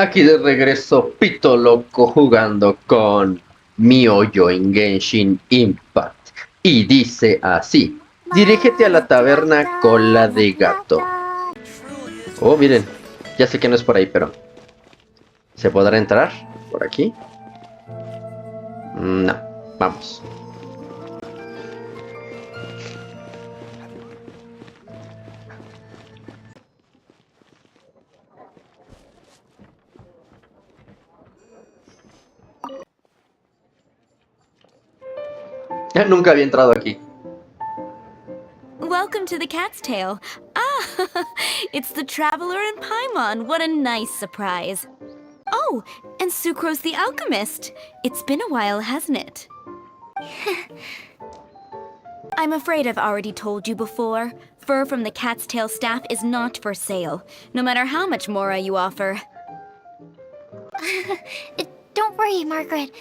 Aquí de regreso, Pito Loco jugando con mi hoyo en Genshin Impact. Y dice así: dirígete a la taberna cola de gato. Oh, miren, ya sé que no es por ahí, pero ¿se podrá entrar por aquí? No, vamos. Nunca había entrado aquí. Welcome to the Cat's Tail. Ah, it's the Traveler and Paimon. What a nice surprise. Oh, and Sucrose the Alchemist. It's been a while, hasn't it? I'm afraid I've already told you before. Fur from the Cat's Tail staff is not for sale, no matter how much Mora you offer. Don't worry, Margaret.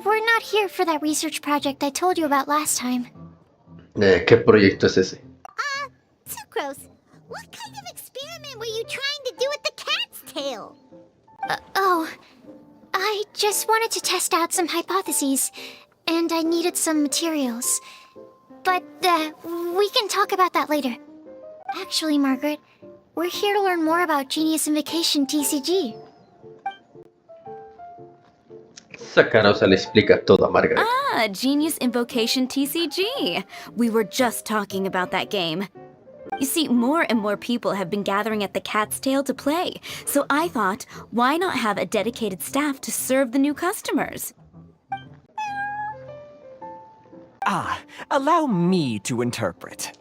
We're not here for that research project I told you about last time. ¿Qué proyecto es ese? Sucrose, what kind of experiment were you trying to do with the cat's tail? I just wanted to test out some hypotheses, and I needed some materials. But, we can talk about that later. Actually, Margaret, we're here to learn more about Genius Invocation TCG. Sacarosa le explica todo a Margaret. Ah, Genius Invocation TCG. We were just talking about that game. You see, more and more people have been gathering at the Cat's Tail to play, so I thought, why not have a dedicated staff to serve the new customers? Allow me to interpret.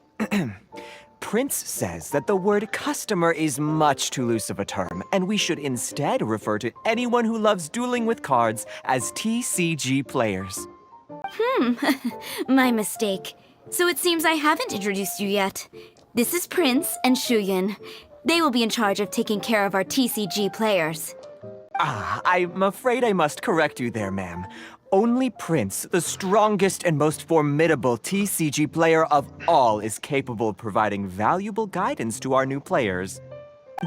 Prince says that the word customer is much too loose of a term, and we should instead refer to anyone who loves dueling with cards as TCG players. My mistake. So it seems I haven't introduced you yet. This is Prince and Shuyan. They will be in charge of taking care of our TCG players. I'm afraid I must correct you there, ma'am. Only Prince, the strongest and most formidable TCG player of all, is capable of providing valuable guidance to our new players.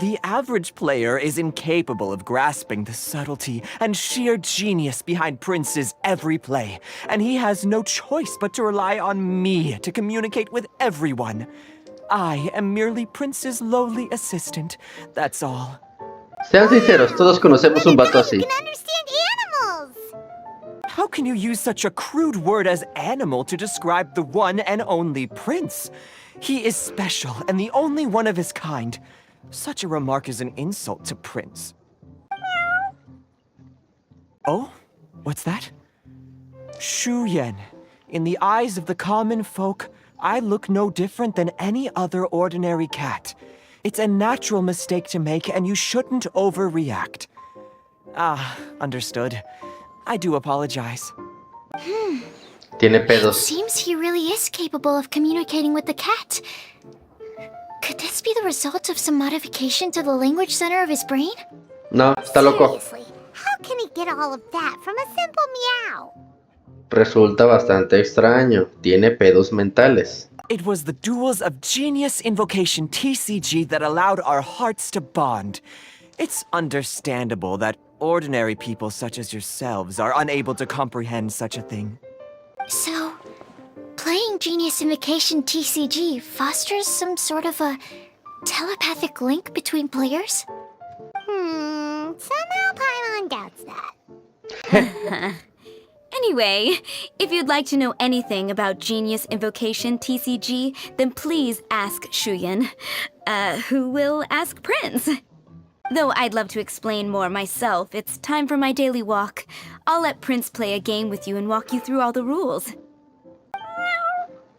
The average player is incapable of grasping the subtlety and sheer genius behind Prince's every play, and he has no choice but to rely on me to communicate with everyone. I am merely Prince's lowly assistant, that's all. Sean sinceros, todos conocemos un vato así. You can understand animals! How can you use such a crude word as animal to describe the one and only Prince? He is special and the only one of his kind. Such a remark is an insult to Prince. Oh? What's that? Shuyan. In the eyes of the common folk, I look no different than any other ordinary cat. It's a natural mistake to make, and you shouldn't overreact. Understood. I do apologize. Tiene pedos. Seems he really is capable of communicating with the cat. Could this be the result of some modification to the language center of his brain? No, está loco. Seriously, how can he get all of that from a simple meow? Resulta bastante extraño. Tiene pedos mentales. It was the duels of Genius Invocation TCG that allowed our hearts to bond. It's understandable that ordinary people such as yourselves are unable to comprehend such a thing. So, playing Genius Invocation TCG fosters some sort of a telepathic link between players? Somehow Paimon doubts that. Anyway, if you'd like to know anything about Genius Invocation TCG, then please ask Shuyan, who will ask Prince. Though I'd love to explain more myself, it's time for my daily walk. I'll let Prince play a game with you and walk you through all the rules.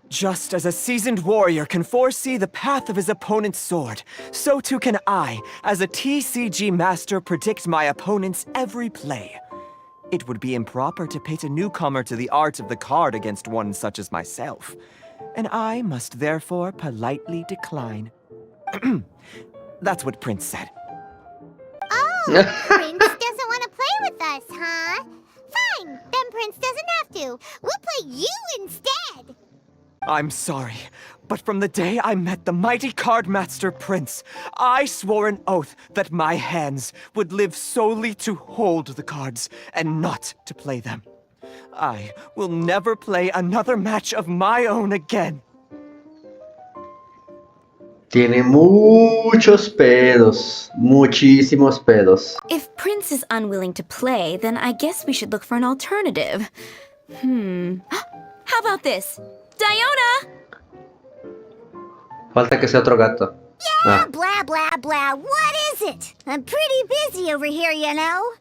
Just as a seasoned warrior can foresee the path of his opponent's sword, so too can I, as a TCG master, predict my opponent's every play. It would be improper to pit a newcomer to the art of the card against one such as myself, and I must therefore politely decline. That's what Prince said. Oh, Prince doesn't want to play with us, huh? Fine, then Prince doesn't have to. We'll play you instead. I'm sorry, but from the day I met the mighty Cardmaster Prince, I swore an oath that my hands would live solely to hold the cards and not to play them. I will never play another match of my own again. Tiene muchos pedos, muchísimos pedos. If Prince is unwilling to play, then I guess we should look for an alternative. How about this? Diona! Falta que sea otro gato. Yeah, blah, blah, blah. What is it? I'm pretty busy over here, you know.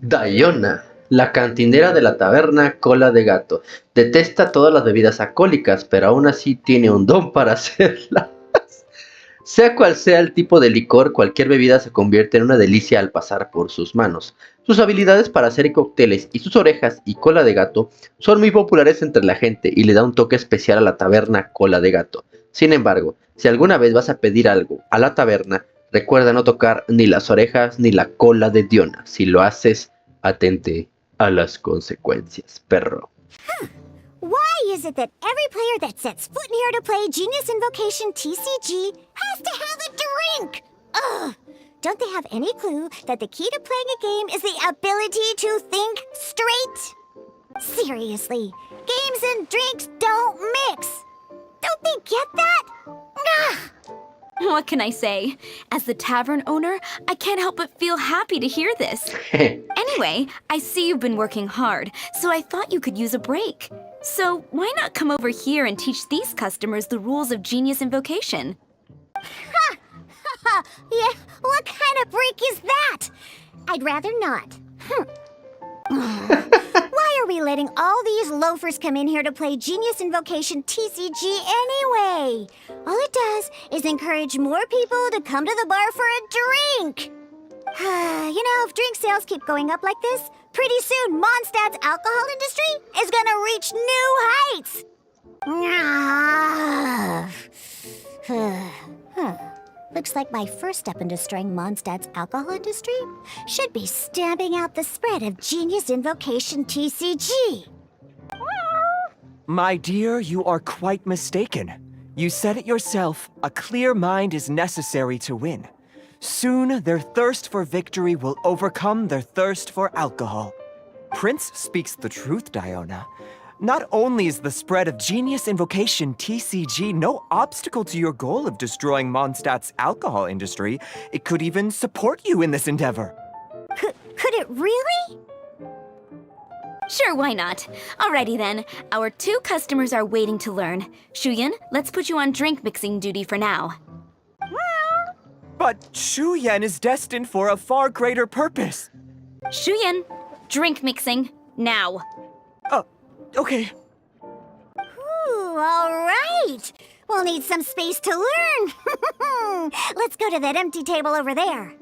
Diona, la cantinera de la taberna Cola de Gato. Detesta todas las bebidas alcohólicas, pero aún así tiene un don para hacerlas. Sea cual sea el tipo de licor, cualquier bebida se convierte en una delicia al pasar por sus manos. Sus habilidades para hacer cócteles y sus orejas y cola de gato son muy populares entre la gente y le da un toque especial a la taberna Cola de Gato. Sin embargo, si alguna vez vas a pedir algo a la taberna, recuerda no tocar ni las orejas ni la cola de Diona. Si lo haces, atente a las consecuencias, perro. Why is it that every player that sets foot in here to play Genius Invocation TCG has to have a drink? Ugh! Don't they have any clue that the key to playing a game is the ability to think straight? Seriously, games and drinks don't mix. Don't they get that? Ugh! What can I say? As the tavern owner, I can't help but feel happy to hear this. Anyway, I see you've been working hard, so I thought you could use a break. So why not come over here and teach these customers the rules of Genius Invocation? Ha! Ha! Yeah, what kind of break is that? I'd rather not. Why are we letting all these loafers come in here to play Genius Invocation TCG anyway? All it does is encourage more people to come to the bar for a drink. You know, if drink sales keep going up like this, pretty soon Mondstadt's alcohol industry is gonna reach new heights. Looks like my first step in destroying Mondstadt's alcohol industry should be stamping out the spread of Genius Invocation TCG. My dear, you are quite mistaken. You said it yourself, a clear mind is necessary to win. Soon, their thirst for victory will overcome their thirst for alcohol. Prince speaks the truth, Diona. Not only is the spread of Genius Invocation TCG no obstacle to your goal of destroying Mondstadt's alcohol industry, it could even support you in this endeavor. Could it really? Sure, why not? Alrighty then, our 2 customers are waiting to learn. Shuyan, let's put you on drink mixing duty for now. But Shuyan is destined for a far greater purpose. Shuyan, drink mixing, now. Okay. Ooh, all right. We'll need some space to learn. Let's go to that empty table over there.